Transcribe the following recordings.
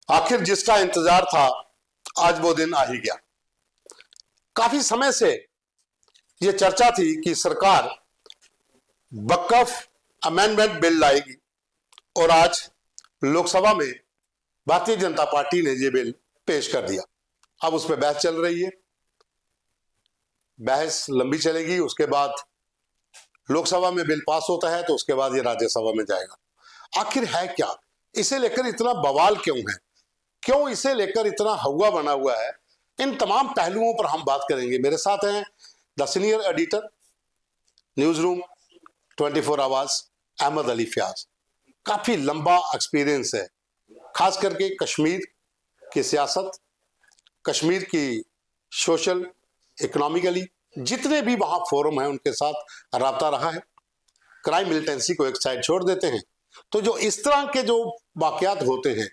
आखिर जिसका इंतजार था आज वो दिन आ ही गया। काफी समय से ये चर्चा थी कि सरकार वक्फ अमेंडमेंट बिल लाएगी और आज लोकसभा में भारतीय जनता पार्टी ने ये बिल पेश कर दिया। अब उस पर बहस चल रही है, बहस लंबी चलेगी। उसके बाद लोकसभा में बिल पास होता है तो उसके बाद ये राज्यसभा में जाएगा। आखिर है क्या, इसे लेकर इतना बवाल क्यों है, क्यों इसे लेकर इतना हवा बना हुआ है, इन तमाम पहलुओं पर हम बात करेंगे। मेरे साथ हैं the senior editor news room 24 hours Ahmad Ali Fayaz. काफी लंबा एक्सपीरियंस है, खास करके कश्मीर की सियासत, कश्मीर की सोशल इकोनॉमिकली जितने भी वहां फोरम है उनके साथ राब्ता रहा है। क्राइम मिलिटेंसी को एक साइड छोड़ देते हैं तो जो इस तरह के जो वाकयात होते हैं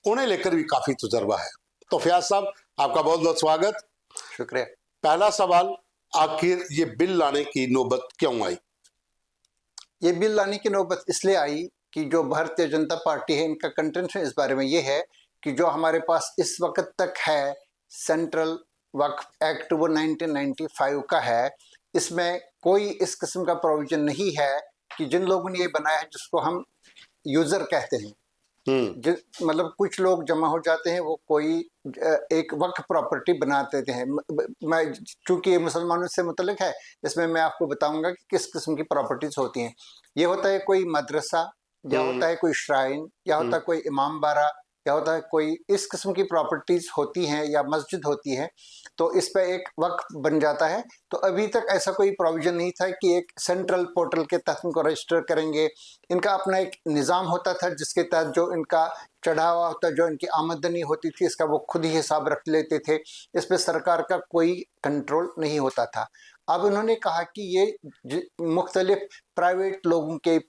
उन्हें लेकर भी काफी तजुर्बा है। तो फयाज साहब, आपका बहुत बहुत स्वागत। शुक्रिया। पहला सवाल, आखिर ये बिल लाने की नौबत क्यों आई? ये बिल लाने की नौबत इसलिए आई कि जो भारतीय जनता पार्टी है, इनका कंटेंशन इस बारे में ये है कि जो हमारे पास इस वक्त तक है सेंट्रल वक्फ एक्ट, वो 1995 का है। इसमें कोई इस किस्म का प्रोविजन नहीं है कि जिन लोगों ने ये बनाया है, जिसको हम यूजर कहते हैं, मतलब कुछ लोग जमा हो जाते हैं, वो कोई एक वक्फ प्रॉपर्टी बना देते हैं। मैं चूंकि ये मुसलमानों से मुतल्लिक है, इसमें मैं आपको बताऊंगा कि किस किस्म की प्रॉपर्टीज होती हैं। ये होता है कोई मदरसा, या होता है कोई श्राइन, या होता है कोई इमाम बारा, या होता है कोई इस किस्म की प्रॉपर्टीज होती हैं, या मस्जिद होती है, तो इस पे एक वक्फ बन जाता है। तो अभी तक ऐसा कोई प्रोविजन नहीं था कि एक सेंट्रल पोर्टल के तहत इनको रजिस्टर करेंगे। इनका अपना एक निज़ाम होता था जिसके तहत जो इनका चढ़ावा होता, जो इनकी आमदनी होती थी, इसका वो खुद ही हिसाब रख लेते थे। इस पे सरकार का कोई कंट्रोल नहीं होता था। अब उन्होंने कहा कि ये मुख्तलिफ प्राइवेट लोगों के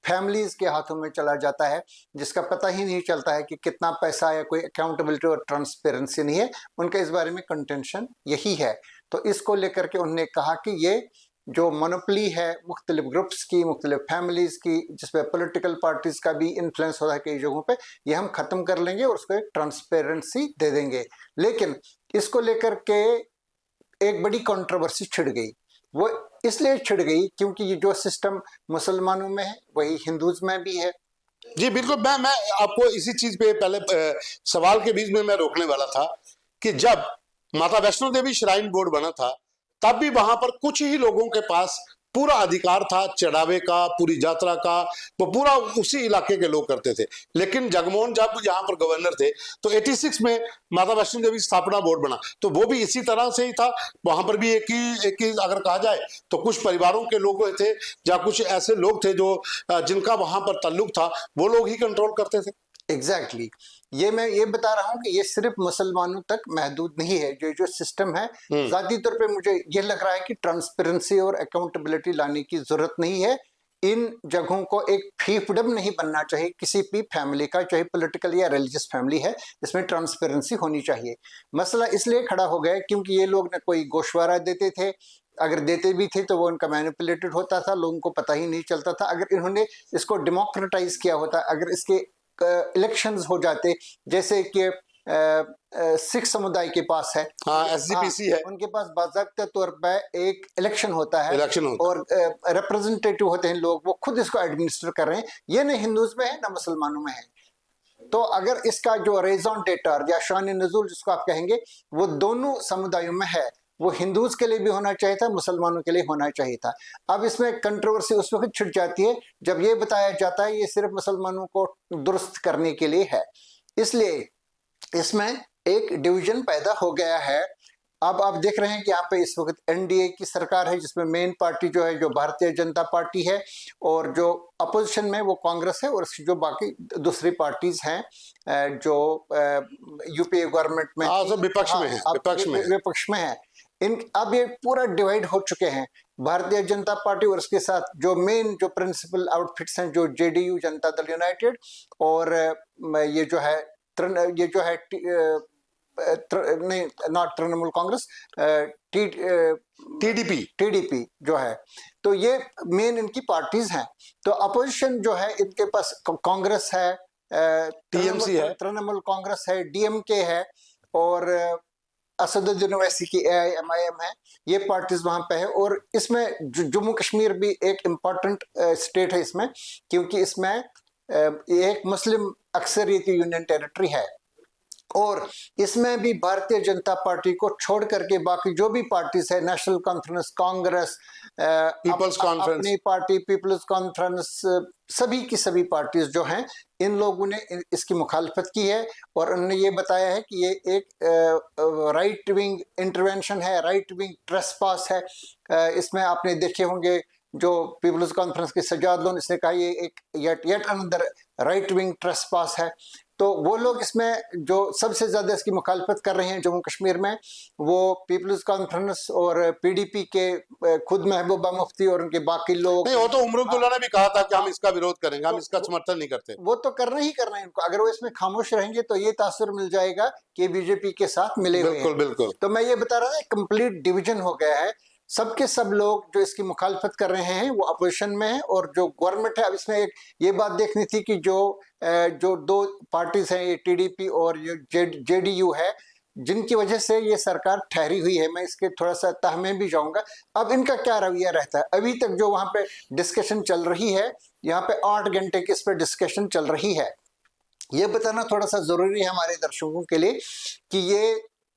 फैमिलीज के हाथों में चला जाता है, जिसका पता ही नहीं चलता है कि कितना पैसा है, कोई अकाउंटेबिलिटी और ट्रांसपेरेंसी नहीं है। उनका इस बारे में कंटेंशन यही है। तो इसको लेकर के उन्होंने कहा कि ये जो मोनोपोली है मुख्तलिफ ग्रुप्स की, मुख्तलिफ फैमिलीज की, जिसपे पॉलिटिकल पार्टीज का भी इन्फ्लुएंस होता है कई जगहों पे, ये हम खत्म कर लेंगे और उसको एक ट्रांसपेरेंसी दे देंगे। लेकिन इसको लेकर के एक बड़ी कंट्रोवर्सी छिड़ गई। वो इसलिए छिड़ गई क्योंकि ये जो सिस्टम मुसलमानों में है वही हिंदूज में भी है। जी बिल्कुल। मैं आपको इसी चीज पे पहले सवाल के बीच में मैं रोकने वाला था कि जब माता वैष्णो देवी श्राइन बोर्ड बना था तब भी वहां पर कुछ ही लोगों के पास पूरा अधिकार था चढ़ावे का, पूरी यात्रा का, वो पूरा उसी इलाके के लोग करते थे। लेकिन जगमोहन जब यहाँ पर गवर्नर थे तो 86 में माता वैष्णो देवी स्थापना बोर्ड बना, तो वो भी इसी तरह से ही था। वहां पर भी एक ही अगर कहा जाए तो कुछ परिवारों के लोग थे या कुछ ऐसे लोग थे जो जिनका वहां पर ताल्लुक था, वो लोग ही कंट्रोल करते थे। एग्जैक्टली ये मैं ये बता रहा हूँ कि ये सिर्फ मुसलमानों तक महदूद नहीं है। जो सिस्टम है, ज़ाती तौर पे मुझे ये लग रहा है कि ट्रांसपेरेंसी और अकाउंटेबिलिटी लाने की जरूरत नहीं है। इन जगहों को एक फीफडम नहीं बनना चाहिए किसी भी फैमिली का, चाहे पॉलिटिकल या रिलीजियस फैमिली है, इसमें ट्रांसपेरेंसी होनी चाहिए। मसला इसलिए खड़ा हो गया क्योंकि ये लोग न कोई गोशवारा देते थे, अगर देते भी थे तो वो उनका मैनिपुलेटेड होता था, लोगों को पता ही नहीं चलता था। अगर इन्होंने इसको डेमोक्रेटाइज किया होता, अगर इसके इलेक्शंस हो जाते, जैसे कि सिख समुदाय के पास है, एसजीपीसी है, उनके पास बाकायदा तौर पर एक इलेक्शन होता है, और रिप्रेजेंटेटिव होते हैं लोग, वो खुद इसको एडमिनिस्टर कर रहे हैं। ये न हिंदूज में है न मुसलमानों में है। तो अगर इसका जो रेज़ॉन डेटर या शान नज़ूल जिसको आप कहेंगे, वो दोनों समुदायों में है, वो हिंदूज के लिए भी होना चाहिए था, मुसलमानों के लिए होना चाहिए था। अब इसमें कंट्रोवर्सी उस वक्त छिड़ जाती है जब ये बताया जाता है ये सिर्फ मुसलमानों को दुरुस्त करने के लिए है, इसलिए इसमें एक डिवीजन पैदा हो गया है। अब आप देख रहे हैं कि यहाँ पे इस वक्त एनडीए की सरकार है, जिसमें मेन पार्टी जो है जो भारतीय जनता पार्टी है, और जो अपोजिशन में वो कांग्रेस है, और इसकी जो बाकी दूसरी पार्टीज हैं जो यूपीए गवर्नमेंट में विपक्ष में है। अब ये पूरा डिवाइड हो चुके हैं। भारतीय जनता पार्टी और उसके साथ जो मेन जो प्रिंसिपल आउटफिट्स हैं, जो जेडीयू जनता दल यूनाइटेड, और ये जो है नहीं, नॉट तृणमूल कांग्रेस, टीडीपी जो है, तो ये मेन इनकी पार्टीज हैं। तो अपोजिशन जो है, इनके पास कांग्रेस है, TMC है, तृणमूल कांग्रेस है, DMK है, और असदुद्दीन ओवैसी की AIMIM है। ये पार्टीज वहां पे है। और इसमें जम्मू कश्मीर भी एक इम्पॉर्टेंट स्टेट है इसमें, क्योंकि इसमें एक मुस्लिम अक्सरियती यूनियन टेरिटरी है। और इसमें भी भारतीय जनता पार्टी को छोड़ करके बाकी जो भी पार्टीज है, नेशनल कॉन्फ्रेंस, कांग्रेस, पीपल्स कॉन्फ्रेंस, अपनी पार्टी पीपल्स कॉन्फ्रेंस, सभी की सभी पार्टीज जो हैं, इन लोगों ने इसकी मुखालफत की है। और उन्होंने ये बताया है कि ये एक राइट विंग इंटरवेंशन है, राइट विंग ट्रेसपास है। इसमें आपने देखे होंगे जो पीपल्स कॉन्फ्रेंस के सजाद लोन, इसने कहा ये एक yet another right wing trespass है। तो वो लोग इसमें जो सबसे ज्यादा इसकी मुखालफत कर रहे हैं जम्मू कश्मीर में, वो पीपल्स कॉन्फ्रेंस और PDP के खुद महबूबा मुफ्ती और उनके बाकी लोग। नहीं, वो तो उमर अब्दुल्ला ने भी कहा था कि हम इसका विरोध करेंगे, हम इसका समर्थन नहीं करते। वो तो करना ही करना है इनको। अगर वो इसमें खामोश रहेंगे तो ये तासुर मिल जाएगा कि BJP के साथ मिले हुए हैं। बिल्कुल बिल्कुल। तो मैं ये बता रहा था, कंप्लीट डिवीजन हो गया है। सबके सब लोग जो इसकी मुखालफत कर रहे हैं वो अपोजिशन में है, और जो गवर्नमेंट है, अब इसमें एक ये बात देखनी थी कि जो दो पार्टीज हैं, ये TDP और ये JDU है, जिनकी वजह से ये सरकार ठहरी हुई है। मैं इसके थोड़ा सा तह में भी जाऊंगा। अब इनका क्या रवैया रहता है। अभी तक जो वहां पे डिस्कशन चल रही है, यहाँ पे 8 घंटे की इस पर डिस्कशन चल रही है। ये बताना थोड़ा सा जरूरी है हमारे दर्शकों के लिए कि ये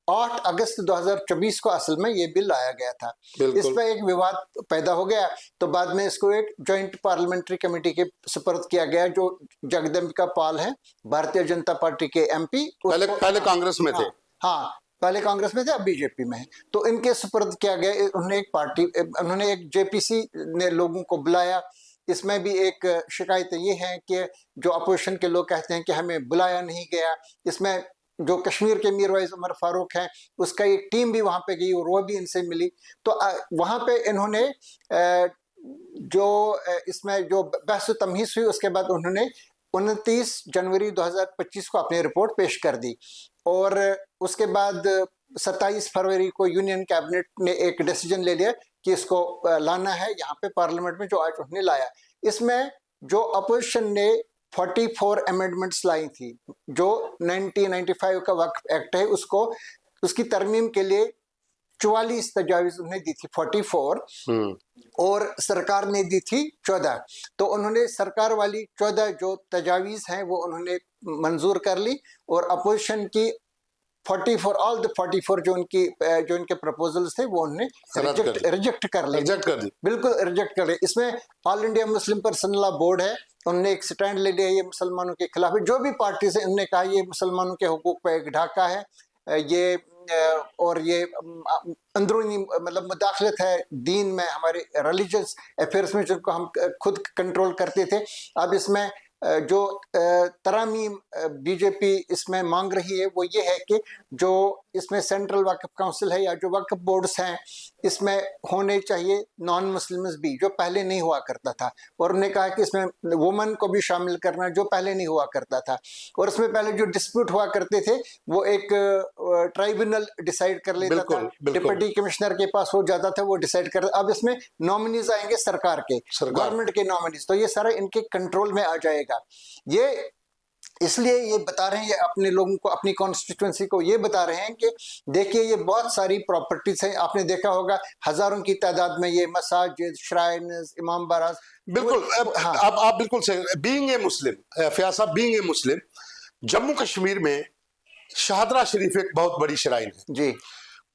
8 अगस्त 2024 को असल में ये बिल लाया गया था। इस पर एक विवाद पैदा हो गया, तो बाद में इसको एक जॉइंट पार्लियामेंट्री कमेटी के सुपर्द किया गया, जो जगदम्बिका पाल है, भारतीय जनता पार्टी के MP। पहले कांग्रेस में थे। हाँ, पहले कांग्रेस में थे, अब BJP में है। तो इनके सुपर्द किया गया। उन्होंने एक JPC ने लोगों को बुलाया। इसमें भी एक शिकायतें ये हैं कि जो अपोजिशन के लोग कहते हैं कि हमें बुलाया नहीं गया। इसमें जो कश्मीर के मीरवाइज उमर फारूक हैं, उसका एक टीम भी वहां पे गई और वो भी इनसे मिली। तो वहां पे इन्होंने जो इसमें जो बहस तमहीस हुई, उसके बाद उन्होंने 29 जनवरी 2025 को अपनी रिपोर्ट पेश कर दी। और उसके बाद 27 फरवरी को यूनियन कैबिनेट ने एक डिसीजन ले लिया कि इसको लाना है यहाँ पे पार्लियामेंट में, जो आज उन्होंने लाया। इसमें जो अपोजिशन ने 44 अमेंडमेंट्स लाई थी, जो 1995 का वक्फ एक्ट है, उसकी तरमीम के लिए 44 तजावीज उन्हें दी थी, 44, और सरकार ने दी थी 14। तो उन्होंने सरकार वाली 14 जो तजावीज हैं वो उन्होंने मंजूर कर ली, और अपोजिशन की 44 ऑल द 44 जो इनके प्रपोजल्स थे वो उन्होंने रिजेक्ट कर दी। बिल्कुल रिजेक्ट कर ली। इसमें all India Muslim personal law board है, उन्होंने एक स्टैंड ले लिया ये मुसलमानों के खिलाफ। जो भी पार्टी से उन्होंने कहा ये मुसलमानों के हुकूक पे एक ढाका है, ये और ये अंदरूनी मतलब मुदाखलत है दीन में, हमारे रिलीजियस अफेयर्स में, जिनको हम खुद कंट्रोल करते थे। अब इसमें जो तरामीम BJP इसमें मांग रही है वो ये है कि जो इसमें सेंट्रल वक्फ काउंसिल है या जो वक्फ बोर्ड्स हैं, इसमें होने चाहिए नॉन मुस्लिम्स भी, जो पहले नहीं हुआ करता था। और उन्होंने कहा कि इसमें वुमेन को भी शामिल करना, जो पहले नहीं हुआ करता था। और उसमें पहले जो डिस्प्यूट हुआ करते थे वो एक ट्राइब्यूनल डिसाइड कर लेता था, डिप्टी कमिश्नर के पास हो जाता था, वो डिसाइड कर। अब इसमें नॉमिनीज आएंगे सरकार के, गवर्नमेंट के नॉमिनीज, तो ये सारा इनके कंट्रोल में आ जाएगा। ये इसलिए ये बता रहे हैं, ये अपने लोगों को, अपनी कॉन्स्टिट्यूएंसी को ये बता रहे हैं कि देखिए ये बहुत सारी प्रॉपर्टीज हैं। आपने देखा होगा हजारों की तादाद में ये मसाजिद, श्राइन्स, इमाम बारात। बिल्कुल। हाँ। अब आप बिल्कुल सही। बीइंग ए मुस्लिम, फयाज साहब, बीइंग ए मुस्लिम, जम्मू कश्मीर में शाहदरा शरीफ एक बहुत बड़ी श्राइन है जी।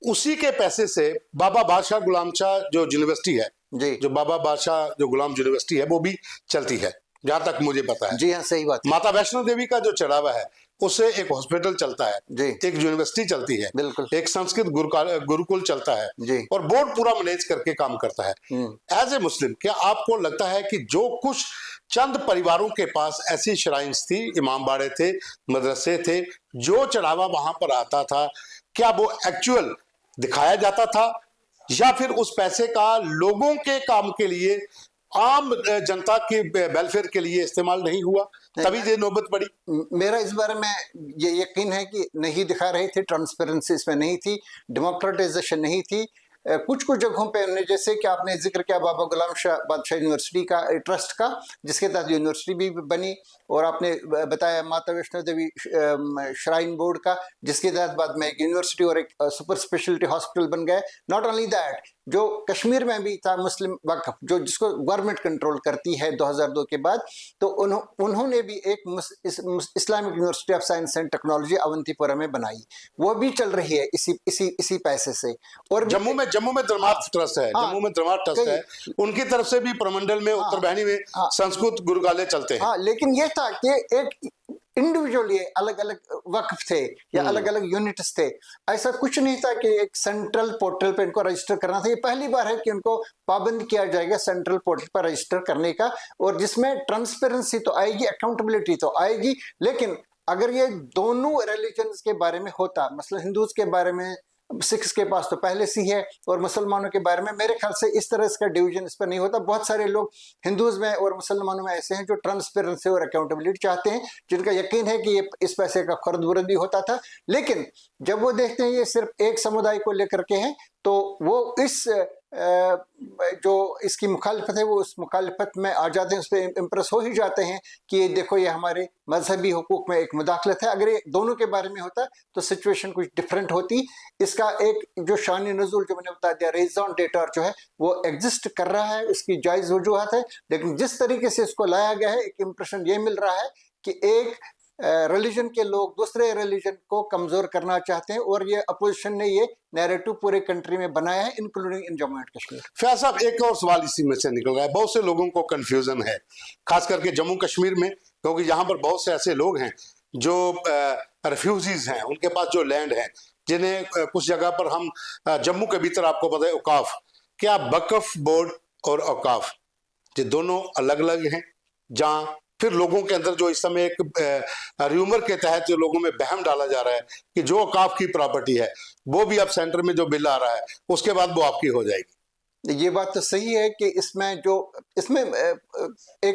उसी के पैसे से बाबा बादशाह गुलाम शाह जो यूनिवर्सिटी है जी, जो बाबा बादशाह जो गुलाम यूनिवर्सिटी है वो भी चलती है, जहां तक मुझे पता है। जी हाँ, सही बात। माता वैष्णो देवी का जो चढ़ावा है उससे एक हॉस्पिटल चलता है जी, एक यूनिवर्सिटी चलती है, बिल्कुल, एक संस्कृत गुरुकुल चलता है जी, और बोर्ड पूरा मैनेज करके काम करता है। एज ए मुस्लिम, क्या आपको लगता है कि जो कुछ चंद परिवारों के पास ऐसी श्राइन्स थी, इमाम बाड़े थे, मदरसे थे, जो चढ़ावा वहां पर आता था, क्या वो एक्चुअल दिखाया जाता था या फिर उस पैसे का लोगों के काम के लिए, आम जनता के वेलफेयर के लिए इस्तेमाल नहीं हुआ, तभी ये नौबत पड़ी? मेरा इस बारे में ये यकीन है कि नहीं दिखा रहे थे, ट्रांसपेरेंसी इसमें नहीं थी, डेमोक्रेटाइजेशन नहीं थी। कुछ कुछ जगहों पे उन्होंने, जैसे कि आपने जिक्र किया बाबा गुलाम शाह बादशाह यूनिवर्सिटी का ट्रस्ट का, जिसके तहत यूनिवर्सिटी भी बनी, और आपने बताया माता वैष्णो देवी श्राइन बोर्ड का, जिसके तहत बाद में एक यूनिवर्सिटी और एक सुपर स्पेशलिटी हॉस्पिटल बन गए। नॉट ओनली दैट, जो कश्मीर में भी था मुस्लिम वक्फ, जो जिसको गवर्नमेंट कंट्रोल करती है 2002 के बाद, तो उन्होंने भी एक Islamic university of science and technology Awantipora में बनाई, वो भी चल रही है इसी पैसे से। और जम्मू में धर्मार्थ ट्रस्ट है, जम्मू में धर्मार्थ ट्रस्ट है, उनकी तरफ से भी प्रमंडल में उत्तर बहनी में संस्कृत गुरुकुलालय चलते हैं। हाँ, लेकिन ये था कि एक इंडिविजुअली अलग अलग वक्फ थे या अलग अलग यूनिट्स थे, ऐसा कुछ नहीं था कि एक सेंट्रल पोर्टल पे इनको रजिस्टर करना था। ये पहली बार है कि उनको पाबंद किया जाएगा सेंट्रल पोर्टल पर रजिस्टर करने का, और जिसमें ट्रांसपेरेंसी तो आएगी, अकाउंटेबिलिटी तो आएगी। लेकिन अगर ये दोनों रिलीजन्स के बारे में होता, मतलब हिंदूज के बारे में सिख्स के पास तो पहले से ही है, और मुसलमानों के बारे में मेरे ख्याल से इस तरह इसका डिवीजन इस पर नहीं होता। बहुत सारे लोग हिंदूज में और मुसलमानों में ऐसे हैं जो ट्रांसपेरेंसी और अकाउंटेबिलिटी चाहते हैं, जिनका यकीन है कि ये इस पैसे का खर्द बुरद भी होता था। लेकिन जब वो देखते हैं ये सिर्फ एक समुदाय को लेकर के हैं, तो वो इस जो इसकी मुखालिफत है वो उस मुखालिफत में आ जाते हैं, उस पर इम्प्रेस हो ही जाते हैं कि ये देखो ये हमारे मजहबी हुकूक में एक मुदाखलत है। अगर ये दोनों के बारे में होता तो सिचुएशन कुछ डिफरेंट होती। इसका एक जो शानी नज़ुल जो मैंने बता दिया, रेज़ॉन डेटर जो है वो एग्जिस्ट कर रहा है, इसकी जायज़ वजूहत है, लेकिन जिस तरीके से इसको लाया गया है, एक इम्प्रेशन ये मिल रहा है कि एक रिलीजन के लोग दूसरे रिलीजन को कमजोर करना चाहते हैं, और ये अपोजिशन ने ये नैरेटिव पूरे कंट्री में बनाया है, including in Jammu and Kashmir. Fayaz साहब, एक और सवाल इसी में से निकल रहा है, बहुत से लोगों को कंफ्यूजन है, खास करके जम्मू कश्मीर में, क्योंकि यहाँ पर बहुत से ऐसे लोग हैं जो रिफ्यूजीज हैं, उनके पास जो लैंड है, जिन्हें कुछ जगह पर हम जम्मू के भीतर, आपको पता है औकाफ, क्या वक्फ बोर्ड और औकाफ ये दोनों अलग अलग हैं? जहाँ फिर लोगों के अंदर जो इस समय एक र्यूमर के तहत जो लोगों में बहम डाला जा रहा है कि जो औकाफ की प्रॉपर्टी है वो भी अब सेंटर में जो बिल आ रहा है उसके बाद वो आपकी हो जाएगी। ये बात तो सही है कि इसमें एक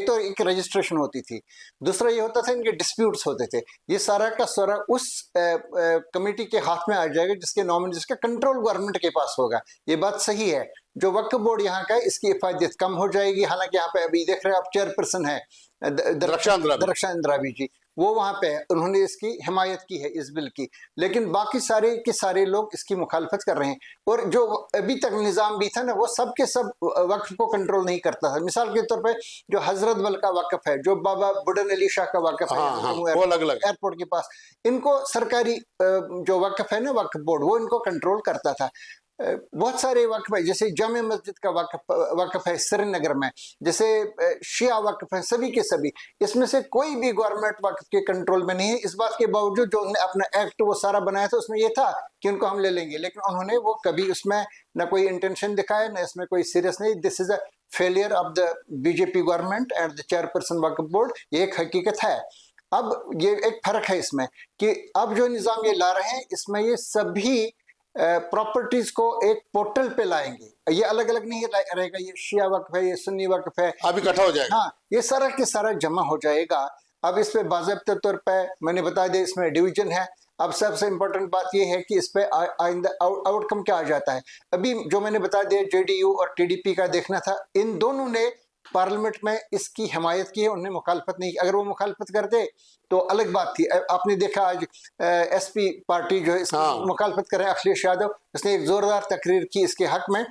तो एक रजिस्ट्रेशन होती थी, दूसरा ये होता था इनके डिस्प्यूट्स होते थे। ये सारा का सारा उस कमेटी के हाथ में आ जाएगा जिसके नॉमिनी, जिसका कंट्रोल गवर्नमेंट के पास होगा। ये बात सही है। जो वक्फ बोर्ड यहाँ का है इसकी इफादियत कम हो जाएगी। हालांकि यहाँ पे अभी देख रहे हैं आप, चेयरपर्सन है दरख्शान अंद्राबी जी, वो वहाँ पे है, उन्होंने इसकी हिमायत की है इस बिल की, लेकिन बाकी सारे के सारे लोग इसकी मुखालफत कर रहे हैं। और जो अभी तक निज़ाम भी था ना, वो सब के सब वक्फ को कंट्रोल नहीं करता था। मिसाल के तौर पे जो हजरत बल का वक्फ है, जो बाबा बुढ़न अली शाह का वक्फ है एयरपोर्ट के पास, इनको सरकारी जो वक्फ है ना वक्फ बोर्ड, वो इनको कंट्रोल करता था। बहुत सारे वक्फ है, जैसे जामे मस्जिद का वक्फ है श्रीनगर में, जैसे शिया वक्फ है, सभी के सभी, इसमें से कोई भी गवर्नमेंट वक्फ के कंट्रोल में नहीं है। इस बात के बावजूद जो उन्होंने अपना एक्ट वो सारा बनाया था, उसमें ये था कि उनको हम ले लेंगे, लेकिन उन्होंने वो कभी उसमें ना कोई इंटेंशन दिखाया, ना इसमें कोई सीरियस नहीं। This is a failure of the BJP government and the chairperson Waqf board, ये एक हकीकत है। अब ये एक फर्क है इसमें कि अब जो निज़ाम ये ला रहे हैं, इसमें ये सभी प्रॉपर्टीज को एक पोर्टल पे लाएंगे। ये अलग अलग नहीं रहेगा, ये शिया वक्फ है, ये सुन्नी वक्फ है, अब इकट्ठा हो जाएगा। हाँ, ये सारा के सारा जमा हो जाएगा। अब इस पे बाज़ाब्ते तौर पे मैंने बता दिया, इसमें डिवीजन है। अब सबसे इम्पोर्टेंट बात ये है कि इस पे आउटकम क्या आ जाता है। अभी जो मैंने बता दिया जेडीयू और टीडीपी का देखना था, इन दोनों ने पार्लियामेंट में इसकी हिमायत की है, उन्होंने मुखालफत नहीं की। अगर वो मुखालफत करते तो अलग बात थी। आपने देखा आज एसपी पार्टी जो है इसकी मुखालफत कर रहे हैं, अखिलेश यादव, उसने एक जोरदार तकरीर की इसके हक में।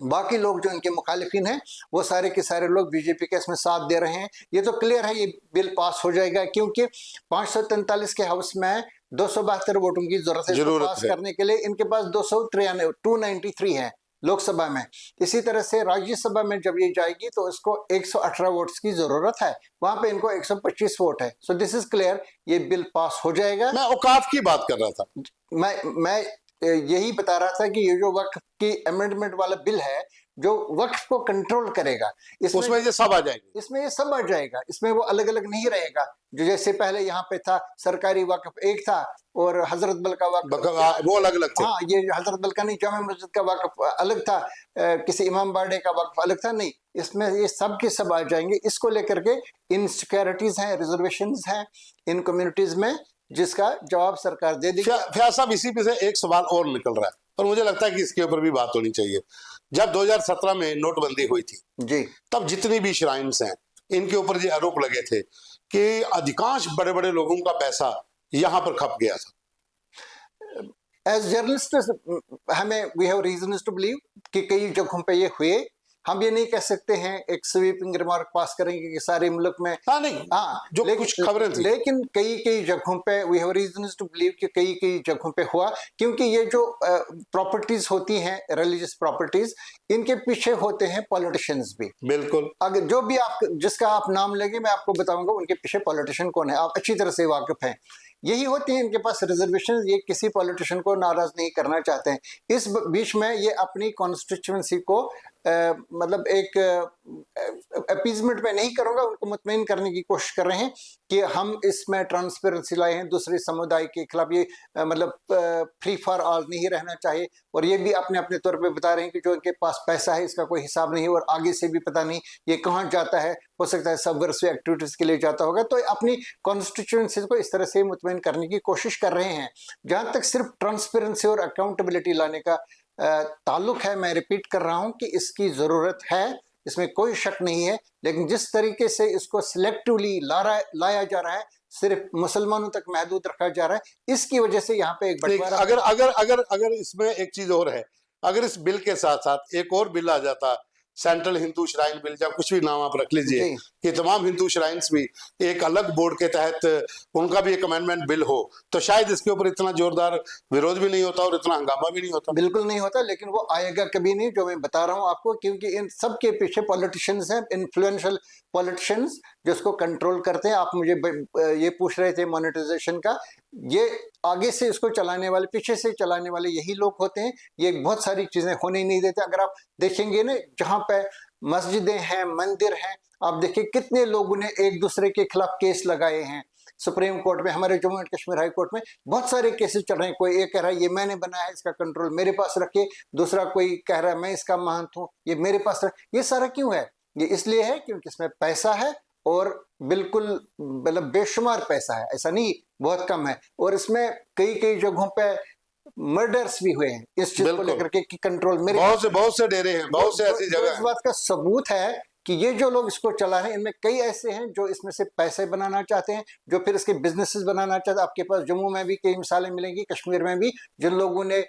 बाकी लोग जो इनके मुखालिफिन हैं वो सारे के सारे लोग बीजेपी के इसमें साथ दे रहे हैं। ये तो क्लियर है, ये बिल पास हो जाएगा, क्योंकि 543 के हाउस में 272 वोटों की जरूरत है पास करने के लिए। इनके पास 293 है लोकसभा में। इसी तरह से राज्यसभा में जब ये जाएगी तो इसको 118 वोट्स की जरूरत है, वहां पे इनको 125 वोट है। सो दिस इज क्लियर, ये बिल पास हो जाएगा। मैं औकाफ की बात कर रहा था, मैं यही बता रहा था कि ये जो वक्फ की अमेंडमेंट वाला बिल है, जो वक्फ को कंट्रोल करेगा, इसमें ये सब आ जाएगा, इसमें ये सब आ जाएगा। इसमें वो अलग अलग नहीं रहेगा, जो जैसे पहले यहाँ पे था सरकारी वक्फ एक था और हजरत बल का वक्फ वो अलग अलग थे। हाँ, ये हजरत बल का नहीं, जामे मस्जिद का वक्फ अलग था, किसी इमाम बाड़े का वक्फ अलग था। नहीं, इसमें ये सब के सब आ जाएंगे। इसको लेकर के इनसिक्योरिटीज हैं, रिजर्वेशंस हैं इन कम्युनिटीज में, जिसका जवाब सरकार दे देगी। फयाज साहब, इसी पे से एक सवाल और निकल रहा है और मुझे लगता है कि इसके ऊपर भी बात होनी चाहिए। जब 2017 में नोटबंदी हुई थी जी, तब जितनी भी श्राइन्स हैं इनके ऊपर ये आरोप लगे थे कि अधिकांश बड़े बड़े लोगों का पैसा यहां पर खप गया था। एज जर्नलिस्ट हमें we have reasons to believe कि कई जगहों पे ये हुए। हम ये नहीं कह सकते हैं, एक स्वीपिंग रिमार्क पास करेंगे कि सारे मुल्क में, हाँ नहीं, हाँ, जो कुछ खबरें थी, लेकिन कई जगहों पे we have reasons to believe कि कई जगहों पे हुआ, क्योंकि ये जो प्रॉपर्टीज होती हैं, रिलीजियस प्रॉपर्टीज, इनके पीछे होते हैं पॉलिटिशियंस भी। बिल्कुल, अगर जो भी आप जिसका आप नाम लेंगे मैं आपको बताऊंगा उनके पीछे पॉलिटिशियन कौन है, आप अच्छी तरह से वाकिफ हैं। यही होती है इनके पास रिजर्वेशन, ये किसी पॉलिटिशियन को नाराज नहीं करना चाहते हैं। इस बीच में ये अपनी कॉन्स्टिट्यूएंसी को मतलब एक अपीजमेंट में नहीं करूंगा, उनको मुतमईन करने की कोशिश कर रहे हैं कि हम इसमें ट्रांसपेरेंसी लाए हैं, दूसरे समुदाय के खिलाफ ये मतलब फ्री फॉर ऑल नहीं रहना चाहिए। और ये भी अपने अपने तौर पे बता रहे हैं कि जो इनके पास पैसा है इसका कोई हिसाब नहीं है और आगे से भी पता नहीं ये कहाँ जाता है, हो सकता है सबवर्सिव एक्टिविटीज के लिए जाता होगा। तो अपनी कॉन्स्टिट्यूएंसी को इस तरह से मुतमईन करने की कोशिश कर रहे हैं। जहां तक सिर्फ ट्रांसपेरेंसी और अकाउंटेबिलिटी लाने का ताल्लुक है, मैं रिपीट कर रहा हूं कि इसकी जरूरत है, इसमें कोई शक नहीं है, लेकिन जिस तरीके से इसको सिलेक्टिवली लाया जा रहा है, सिर्फ मुसलमानों तक महदूद रखा जा रहा है, इसकी वजह से यहाँ पे एक बंटवारा। अगर अगर अगर अगर इसमें एक चीज और है, अगर इस बिल के साथ साथ एक और बिल आ जाता, सेंट्रल हिंदू श्राइन बिल, या कुछ भी नाम आप रख लीजिए, कि तमाम हिंदू श्राइन्स भी एक अलग बोर्ड के तहत उनका भी एक अमेंडमेंट बिल हो, तो शायद इसके ऊपर इतना जोरदार विरोध भी नहीं होता और इतना हंगामा भी नहीं होता। बिल्कुल नहीं होता, लेकिन वो आएगा कभी नहीं, जो मैं बता रहा हूं आपको, क्योंकि इन सब के पीछे पॉलिटिशियंस हैं, इन्फ्लुएंशियल पॉलिटिशियंस जिसको कंट्रोल करते हैं। आप मुझे ये पूछ रहे थे मोनेटाइजेशन का, ये आगे से इसको चलाने वाले, पीछे से चलाने वाले यही लोग होते हैं। ये बहुत सारी चीजें होने नहीं देते। अगर आप देखेंगे ना, जहां पे मस्जिदें हैं, मंदिर हैं, आप देखिए कितने लोगों ने एक दूसरे के खिलाफ केस लगाए हैं सुप्रीम कोर्ट में, हमारे Jammu and Kashmir high court में बहुत सारे केसेस चल रहे हैं। कोई ये कह रहा है ये मैंने बनाया है, इसका कंट्रोल मेरे पास रखिए, दूसरा कोई कह रहा है मैं इसका महंत हूं, ये मेरे पास रख। ये सारा क्यों है? ये इसलिए है क्योंकि इसमें पैसा है, और बिल्कुल मतलब बेशुमार पैसा है, ऐसा नहीं बहुत कम है। और इसमें कई जगहों पे मर्डर्स भी हुए हैं इस चीज को लेकर के कि कंट्रोल मेरे, बहुत से डेरे हैं, बहुत से ऐसी जगह। इस बात का सबूत है कि ये जो लोग इसको चला रहे हैं, इनमें कई ऐसे हैं जो इसमें से पैसे बनाना चाहते हैं, जो फिर इसके बिजनेसेस बनाना चाहते हैं। आपके पास जम्मू में भी कई मिसालें मिलेंगी, कश्मीर में भी, जिन लोगों ने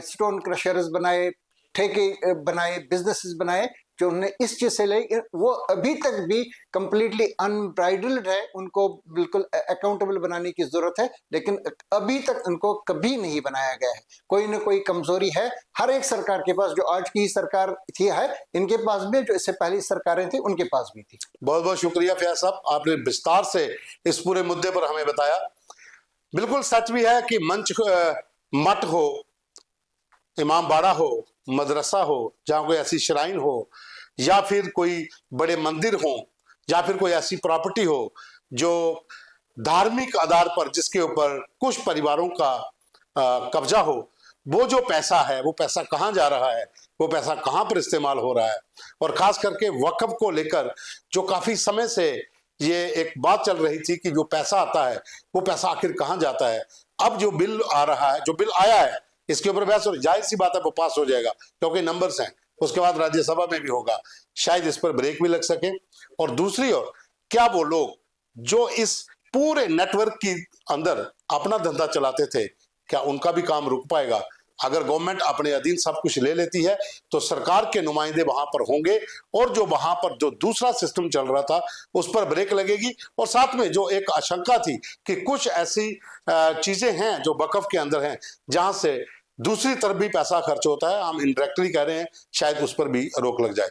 स्टोन क्रशर्स बनाए, ठेके बनाए, बिजनेसेस बनाए, जो उन्होंने इस चीज से ले, वो अभी तक भी कंप्लीटली अनब्राइडल्ड है। उनको बिल्कुल अकाउंटेबल बनाने की जरूरत है, लेकिन अभी तक उनको कभी नहीं बनाया गया है। कोई ना कोई कमजोरी है हर एक सरकार के पास, जो आज की सरकार थी है, इनके पास भी, जो इससे पहली सरकारें थी उनके पास भी थी। बहुत बहुत शुक्रिया फैयाज साहब, आपने विस्तार से इस पूरे मुद्दे पर हमें बताया। बिल्कुल सच भी है कि मंच मठ हो, इमाम बाड़ा हो, मदरसा हो, जहां कोई ऐसी श्राइन हो, या फिर कोई बड़े मंदिर हो, या फिर कोई ऐसी प्रॉपर्टी हो जो धार्मिक आधार पर जिसके ऊपर कुछ परिवारों का कब्जा हो, वो जो पैसा है, वो पैसा कहाँ जा रहा है, वो पैसा कहाँ पर इस्तेमाल हो रहा है। और खास करके वक्फ को लेकर जो काफी समय से ये एक बात चल रही थी कि जो पैसा आता है वो पैसा आखिर कहाँ जाता है। अब जो बिल आ रहा है, जो बिल आया है, इसके ऊपर बहस, और जाहिर सी बात है वो पास हो जाएगा क्योंकि नंबर्स हैं, उसके बाद राज्यसभा में भी होगा, शायद इस पर ब्रेक भी लग सके। और दूसरी ओर, क्या वो लोग जो इस पूरे नेटवर्क के अंदर अपना धंधा चलाते थे, क्या उनका भी काम रुक पाएगा? अगर गवर्नमेंट अपने अधीन सब कुछ ले लेती है तो सरकार के नुमाइंदे वहां पर होंगे, और जो वहां पर जो दूसरा सिस्टम चल रहा था उस पर ब्रेक लगेगी। और साथ में जो एक आशंका थी कि कुछ ऐसी चीजें हैं जो वक्फ के अंदर हैं जहां से दूसरी तरफ भी पैसा खर्च होता है, हम इनडायरेक्टली कह रहे हैं, शायद उस पर भी रोक लग जाए।